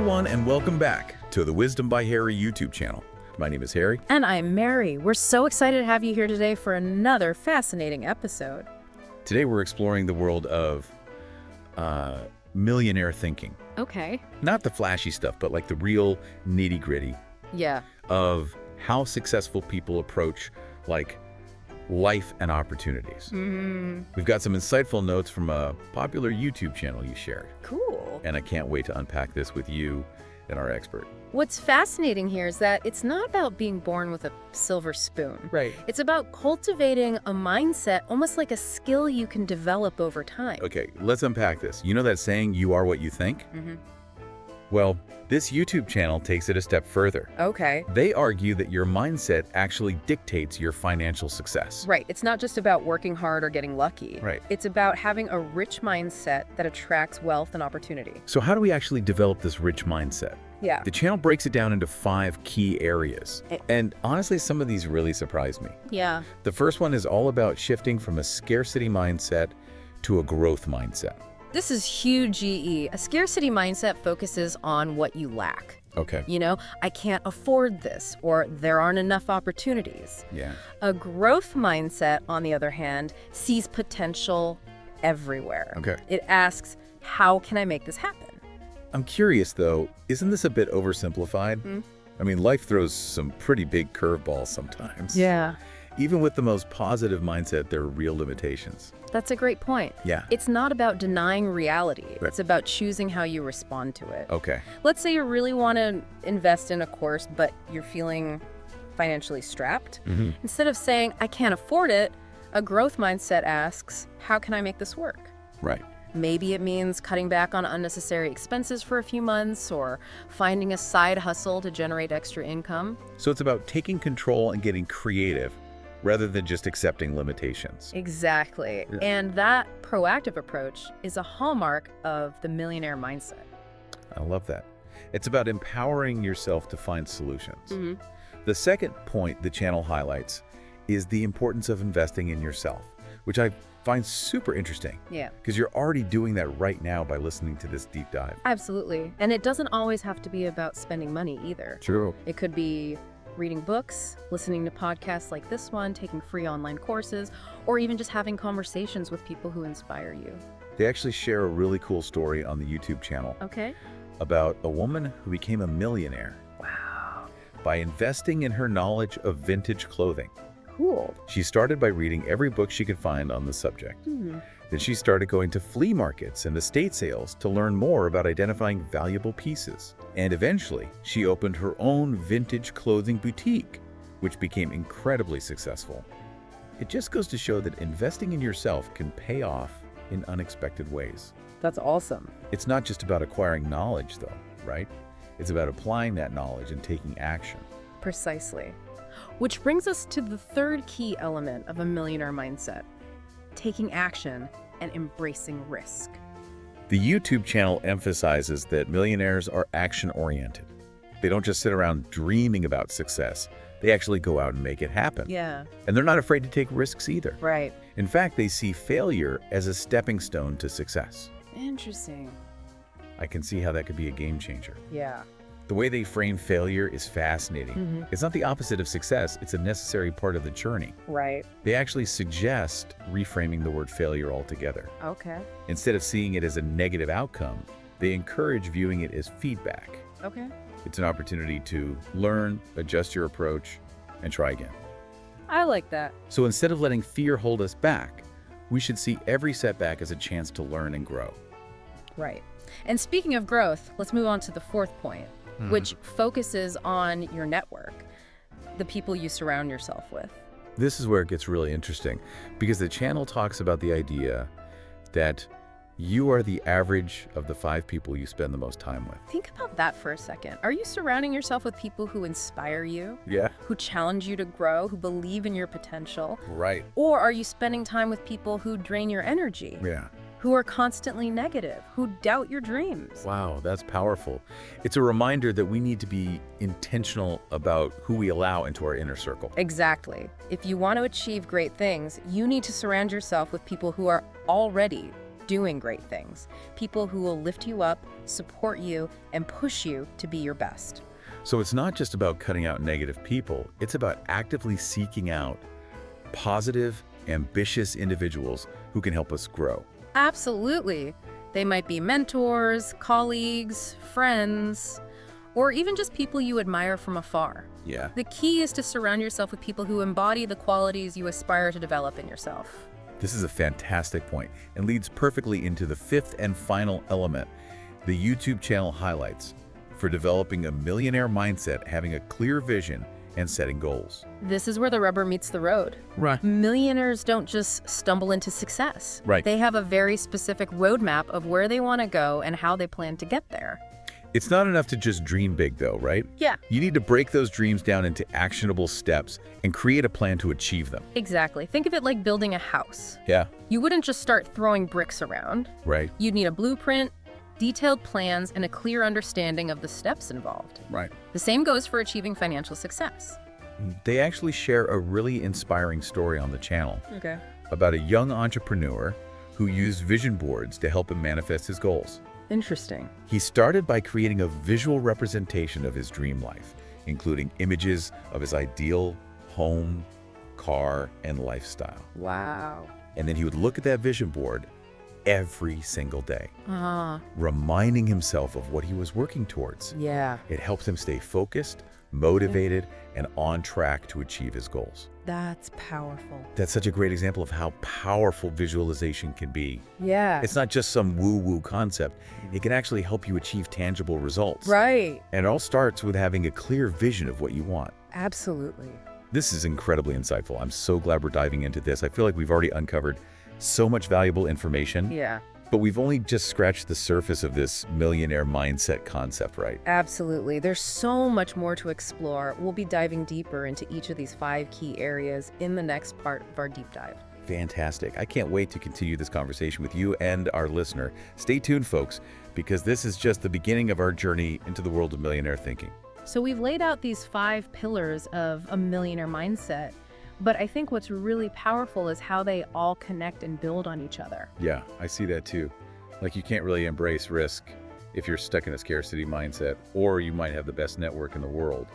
everyone, and welcome back to the Wisdom by Harry YouTube channel. My name is Harry. And I'm Mary. We're so excited to have you here today for another fascinating episode. Today we're exploring the world of millionaire thinking. Okay. Not the flashy stuff, but like the real nitty-gritty Yeah. of how successful people approach like life and opportunities. We've got some insightful notes from a popular YouTube channel you shared. Cool. And I can't wait to unpack this with you and our expert. What's fascinating here is that it's not about being born with a silver spoon. Right. It's about cultivating a mindset, almost like a skill you can develop over time. Okay, let's unpack this. You know that saying, you are what you think? Mm-hmm. Well, this YouTube channel takes it a step further. Okay. They argue that your mindset actually dictates your financial success. Right. It's not just about working hard or getting lucky. Right. It's about having a rich mindset that attracts wealth and opportunity. So how do we actually develop this rich mindset? Yeah. The channel breaks it down into 5 key areas. And honestly, some of these really surprised me. Yeah. The first one is all about shifting from a scarcity mindset to a growth mindset. This is huge, GE. A scarcity mindset focuses on what you lack. Okay. You know, I can't afford this, or there aren't enough opportunities. Yeah. A growth mindset, on the other hand, sees potential everywhere. Okay. It asks, how can I make this happen? I'm curious, though, isn't this a bit oversimplified? I mean, life throws some pretty big curveballs sometimes. Yeah. Even with the most positive mindset, there are real limitations. That's a great point. Yeah. It's not about denying reality. Right. It's about choosing how you respond to it. Okay. Let's say you really want to invest in a course, but you're feeling financially strapped. Instead of saying, I can't afford it, a growth mindset asks, how can I make this work? Right. Maybe it means cutting back on unnecessary expenses for a few months or finding a side hustle to generate extra income. So it's about taking control and getting creative rather than just accepting limitations. Exactly. Yeah. And that proactive approach is a hallmark of the millionaire mindset. I love that. It's about empowering yourself to find solutions. The second point the channel highlights is the importance of investing in yourself, which I find super interesting. Yeah. Because you're already doing that right now by listening to this deep dive. Absolutely. And it doesn't always have to be about spending money either. True. It could be reading books, listening to podcasts like this one, taking free online courses, or even just having conversations with people who inspire you. They actually share a really cool story on the YouTube channel Okay. about a woman who became a millionaire Wow. by investing in her knowledge of vintage clothing. Cool. She started by reading every book she could find on the subject. Then she started going to flea markets and estate sales to learn more about identifying valuable pieces. And eventually, she opened her own vintage clothing boutique, which became incredibly successful. It just goes to show that investing in yourself can pay off in unexpected ways. That's awesome. It's not just about acquiring knowledge, though, right? It's about applying that knowledge and taking action. Precisely. Which brings us to the third key element of a millionaire mindset: taking action and embracing risk. The YouTube channel emphasizes that millionaires are action-oriented. They don't just sit around dreaming about success. They actually go out and make it happen. Yeah. And they're not afraid to take risks either. Right. In fact, they see failure as a stepping stone to success. Interesting. I can see how that could be a game changer. Yeah. The way they frame failure is fascinating. It's not the opposite of success, it's a necessary part of the journey. Right. They actually suggest reframing the word failure altogether. Okay. Instead of seeing it as a negative outcome, they encourage viewing it as feedback. Okay. It's an opportunity to learn, adjust your approach, and try again. I like that. So instead of letting fear hold us back, we should see every setback as a chance to learn and grow. Right. And speaking of growth, let's move on to the fourth point, which focuses on your network, the people you surround yourself with. This is where it gets really interesting, because the channel talks about the idea that you are the average of the 5 people you spend the most time with. Think about that for a second. Are you surrounding yourself with people who inspire you, Yeah. who challenge you to grow, who believe in your potential? Right. Or are you spending time with people who drain your energy, Yeah. who are constantly negative, who doubt your dreams? Wow, that's powerful. It's a reminder that we need to be intentional about who we allow into our inner circle. Exactly. If you want to achieve great things, you need to surround yourself with people who are already doing great things. People who will lift you up, support you, and push you to be your best. So it's not just about cutting out negative people, it's about actively seeking out positive, ambitious individuals who can help us grow. Absolutely. They might be mentors, colleagues, friends, or even just people you admire from afar. Yeah. The key is to surround yourself with people who embody the qualities you aspire to develop in yourself. This is a fantastic point and leads perfectly into the fifth and final element, the YouTube channel highlights for developing a millionaire mindset, having a clear vision, and setting goals. This is where the rubber meets the road. Right. Millionaires don't just stumble into success. Right. They have a very specific roadmap of where they want to go and how they plan to get there. It's not enough to just dream big though, right? Yeah. You need to break those dreams down into actionable steps and create a plan to achieve them. Exactly. Think of it like building a house. Yeah. You wouldn't just start throwing bricks around. Right. You'd need a blueprint, detailed plans, and a clear understanding of the steps involved. Right. The same goes for achieving financial success. They actually share a really inspiring story on the channel Okay. about a young entrepreneur who used vision boards to help him manifest his goals. Interesting. He started by creating a visual representation of his dream life, including images of his ideal home, car, and lifestyle. Wow. And then he would look at that vision board every single day, Ah, reminding himself of what he was working towards. yeah. It helped him stay focused, motivated, and on track to achieve his goals. That's powerful. That's such a great example of how powerful visualization can be. Yeah. It's not just some woo-woo concept. It can actually help you achieve tangible results. Right. And it all starts with having a clear vision of what you want. Absolutely. This is incredibly insightful. I'm so glad we're diving into this. I feel like we've already uncovered so much valuable information, Yeah. but we've only just scratched the surface of this millionaire mindset concept, right? Absolutely. There's so much more to explore. We'll be diving deeper into each of these 5 key areas in the next part of our deep dive. Fantastic. I can't wait to continue this conversation with you and our listener. Stay tuned, folks, because this is just the beginning of our journey into the world of millionaire thinking. So we've laid out these 5 pillars of a millionaire mindset, but I think what's really powerful is how they all connect and build on each other. Yeah, I see that too. Like you can't really embrace risk if you're stuck in a scarcity mindset, or you might have the best network in the world.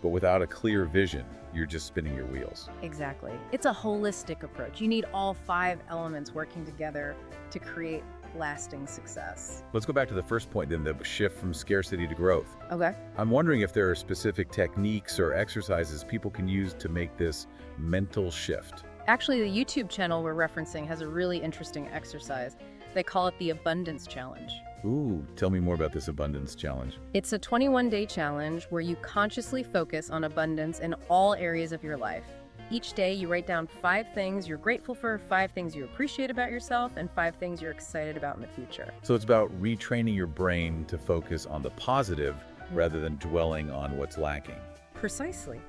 But without a clear vision, you're just spinning your wheels. Exactly. It's a holistic approach. You need all 5 elements working together to create lasting success. Let's go back to the first point then, the shift from scarcity to growth. Okay. I'm wondering if there are specific techniques or exercises people can use to make this mental shift. Actually, the YouTube channel we're referencing has a really interesting exercise. They call it the Abundance Challenge. Ooh, tell me more about this abundance challenge. It's a 21-day challenge where you consciously focus on abundance in all areas of your life. Each day, you write down 5 things you're grateful for, 5 things you appreciate about yourself, and 5 things you're excited about in the future. So it's about retraining your brain to focus on the positive rather than dwelling on what's lacking. Precisely.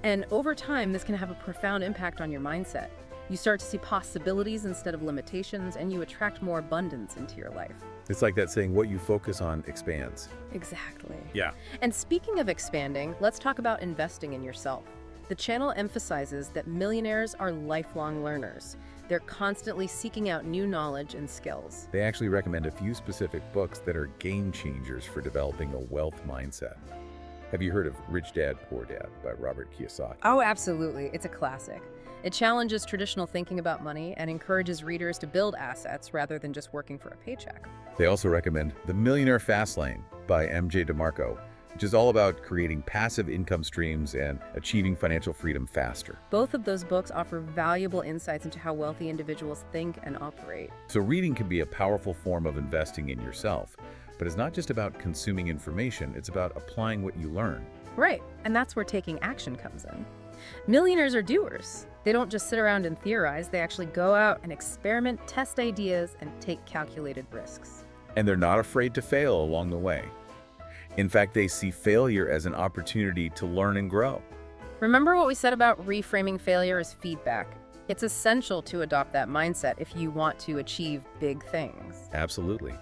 And over time, this can have a profound impact on your mindset. You start to see possibilities instead of limitations, and you attract more abundance into your life. It's like that saying, what you focus on expands. Exactly. Yeah. And speaking of expanding, let's talk about investing in yourself. The channel emphasizes that millionaires are lifelong learners. They're constantly seeking out new knowledge and skills. They actually recommend a few specific books that are game changers for developing a wealth mindset. Have you heard of Rich Dad, Poor Dad by Robert Kiyosaki? Oh, absolutely. It's a classic. It challenges traditional thinking about money and encourages readers to build assets rather than just working for a paycheck. They also recommend The Millionaire Fast Lane by MJ DeMarco, which is all about creating passive income streams and achieving financial freedom faster. Both of those books offer valuable insights into how wealthy individuals think and operate. So reading can be a powerful form of investing in yourself, but it's not just about consuming information, it's about applying what you learn. Right, and that's where taking action comes in. Millionaires are doers. They don't just sit around and theorize, they actually go out and experiment, test ideas, and take calculated risks. And they're not afraid to fail along the way. In fact, they see failure as an opportunity to learn and grow. Remember what we said about reframing failure as feedback? It's essential to adopt that mindset if you want to achieve big things. Absolutely.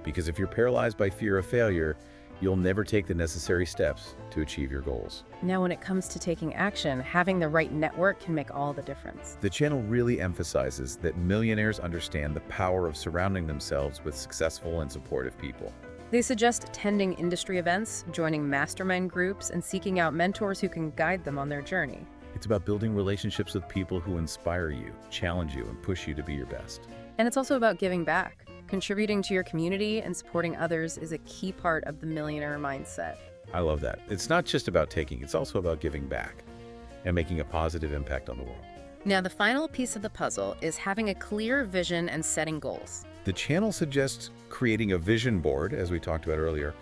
Because if you're paralyzed by fear of failure, you'll never take the necessary steps to achieve your goals. Now, when it comes to taking action, having the right network can make all the difference. The channel really emphasizes that millionaires understand the power of surrounding themselves with successful and supportive people. They suggest attending industry events, joining mastermind groups, and seeking out mentors who can guide them on their journey. It's about building relationships with people who inspire you, challenge you, and push you to be your best. And it's also about giving back. Contributing to your community and supporting others is a key part of the millionaire mindset. I love that. It's not just about taking, it's also about giving back and making a positive impact on the world. Now, the final piece of the puzzle is having a clear vision and setting goals. The channel suggests creating a vision board, as we talked about earlier,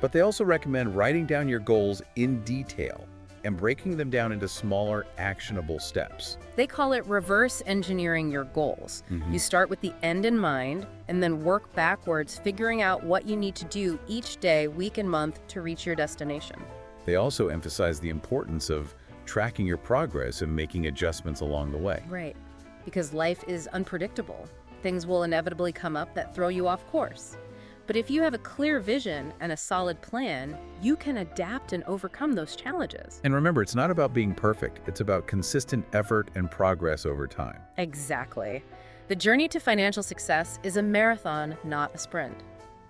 but they also recommend writing down your goals in detail and breaking them down into smaller, actionable steps. They call it reverse engineering your goals. You start with the end in mind and then work backwards, figuring out what you need to do each day, week, and month to reach your destination. They also emphasize the importance of tracking your progress and making adjustments along the way. Right, because life is unpredictable. Things will inevitably come up that throw you off course. But if you have a clear vision and a solid plan, you can adapt and overcome those challenges. And remember, it's not about being perfect. It's about consistent effort and progress over time. Exactly. The journey to financial success is a marathon, not a sprint.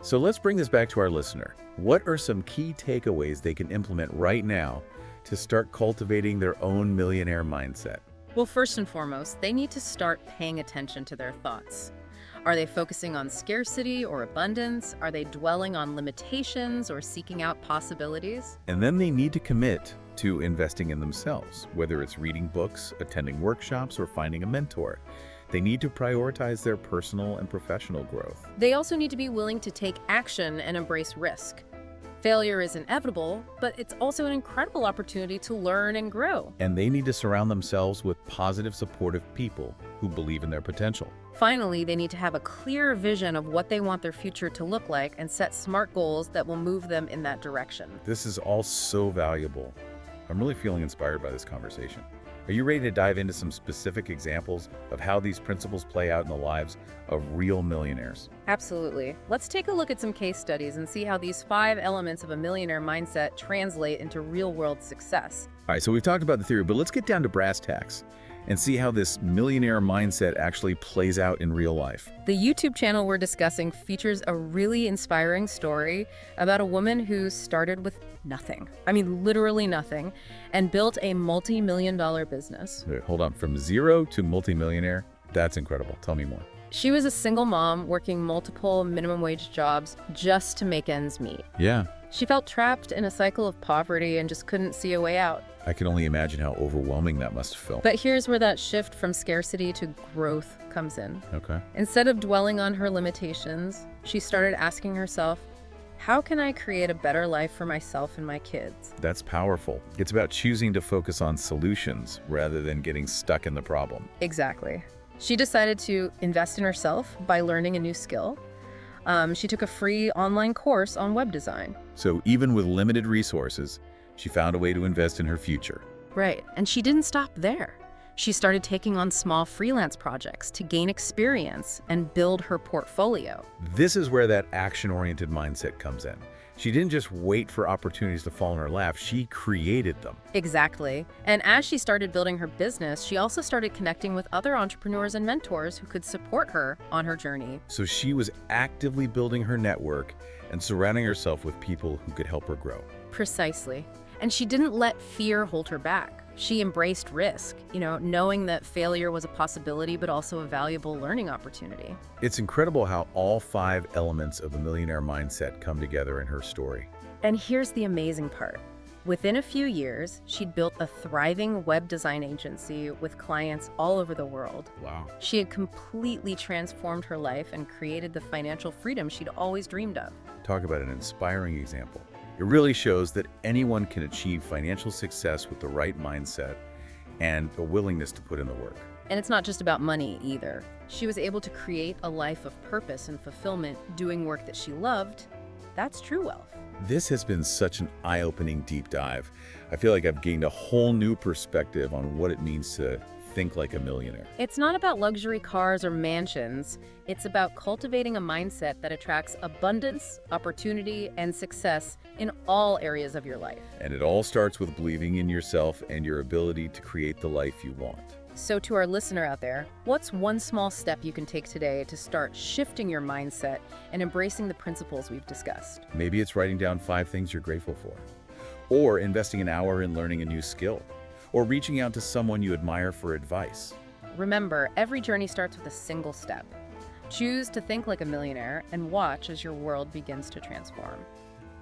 So let's bring this back to our listener. What are some key takeaways they can implement right now to start cultivating their own millionaire mindset? Well, first and foremost, they need to start paying attention to their thoughts. Are they focusing on scarcity or abundance? Are they dwelling on limitations or seeking out possibilities? And then they need to commit to investing in themselves, whether it's reading books, attending workshops, or finding a mentor. They need to prioritize their personal and professional growth. They also need to be willing to take action and embrace risk. Failure is inevitable, but it's also an incredible opportunity to learn and grow. And they need to surround themselves with positive, supportive people who believe in their potential. Finally, they need to have a clear vision of what they want their future to look like and set smart goals that will move them in that direction. This is all so valuable. I'm really feeling inspired by this conversation. Are you ready to dive into some specific examples of how these principles play out in the lives of real millionaires? Absolutely. Let's take a look at some case studies and see how these 5 elements of a millionaire mindset translate into real-world success. All right, so we've talked about the theory, but let's get down to brass tacks and see how this millionaire mindset actually plays out in real life. The YouTube channel we're discussing features a really inspiring story about a woman who started with nothing. I mean, literally nothing, and built a multi-million-dollar business. Wait, hold on, from zero to multimillionaire? That's incredible. Tell me more. She was a single mom working multiple minimum wage jobs just to make ends meet. Yeah, She felt trapped in a cycle of poverty and just couldn't see a way out. I can only imagine how overwhelming that must have felt. But here's where that shift from scarcity to growth comes in. Okay. Instead of dwelling on her limitations, she started asking herself, how can I create a better life for myself and my kids? That's powerful. It's about choosing to focus on solutions rather than getting stuck in the problem. Exactly. She decided to invest in herself by learning a new skill. She took a free online course on web design. So even with limited resources, she found a way to invest in her future. Right. And she didn't stop there. She started taking on small freelance projects to gain experience and build her portfolio. This is where that action-oriented mindset comes in. She didn't just wait for opportunities to fall in her lap, she created them. Exactly. And as she started building her business, she also started connecting with other entrepreneurs and mentors who could support her on her journey. So she was actively building her network and surrounding herself with people who could help her grow. Precisely. And she didn't let fear hold her back. She embraced risk, knowing that failure was a possibility, but also a valuable learning opportunity. It's incredible how all 5 elements of the millionaire mindset come together in her story. And here's the amazing part. Within a few years, she'd built a thriving web design agency with clients all over the world. Wow. She had completely transformed her life and created the financial freedom she'd always dreamed of. Talk about an inspiring example. It really shows that anyone can achieve financial success with the right mindset and a willingness to put in the work. And it's not just about money either. She was able to create a life of purpose and fulfillment, doing work that she loved. That's true wealth. This has been such an eye-opening deep dive. I feel like I've gained a whole new perspective on what it means to think like a millionaire. It's not about luxury cars or mansions. It's about cultivating a mindset that attracts abundance, opportunity, and success in all areas of your life. And it all starts with believing in yourself and your ability to create the life you want. So to our listener out there, what's one small step you can take today to start shifting your mindset and embracing the principles we've discussed? Maybe it's writing down 5 things you're grateful for, or investing an hour in learning a new skill, or reaching out to someone you admire for advice. Remember, every journey starts with a single step. Choose to think like a millionaire and watch as your world begins to transform.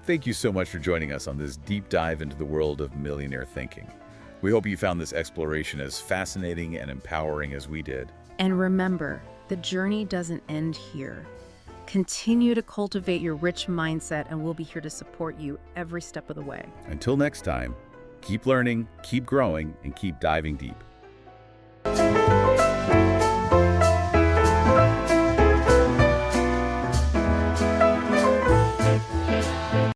Thank you so much for joining us on this deep dive into the world of millionaire thinking. We hope you found this exploration as fascinating and empowering as we did. And remember, the journey doesn't end here. Continue to cultivate your rich mindset, and we'll be here to support you every step of the way. Until next time, keep learning, keep growing, and keep diving deep.